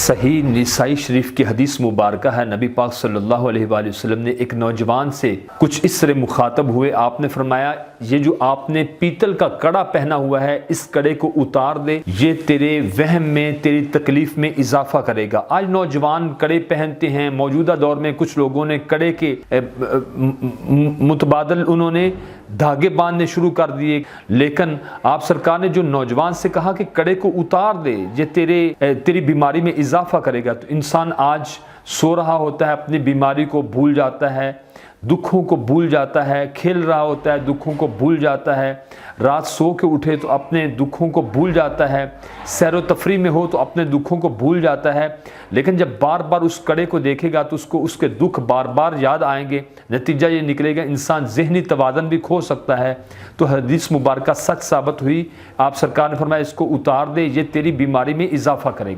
सही निसाई शरीफ की हदीस मुबारक है, नबी पाक सल्लल्लाहु अलैहि वसल्लम ने एक नौजवान से कुछ इस तरह मुखातब हुए। आपने फरमाया, ये जो आपने पीतल का कड़ा पहना हुआ है, इस कड़े को उतार दे, ये तेरे वहम में, तेरी तकलीफ में इजाफा करेगा। आज नौजवान कड़े पहनते हैं। मौजूदा दौर में कुछ लोगों ने कड़े के मुतबादल उन्होंने धागे बांधने शुरू कर दिए, लेकिन आप सरकार ने जो नौजवान से कहा कि कड़े को उतार दे, ये तेरी बीमारी में इजाफा करेगा। तो इंसान आज सो रहा होता है, अपनी बीमारी को भूल जाता है, दुखों को भूल जाता है, खेल रहा होता है, दुखों को भूल जाता है, रात सो के उठे तो अपने दुखों को भूल जाता है, सैर व तफरी में हो तो अपने दुखों को भूल जाता है। लेकिन जब बार बार उस कड़े को देखेगा तो उसको उसके दुख बार बार याद आएंगे। नतीजा ये निकलेगा, इंसान ज़हनी तवाज़ुन भी खो सकता है। तो हदीस मुबारक सच साबित हुई। आप सरकार ने फरमाया, इसको उतार दे, ये तेरी बीमारी में इजाफा करेगा।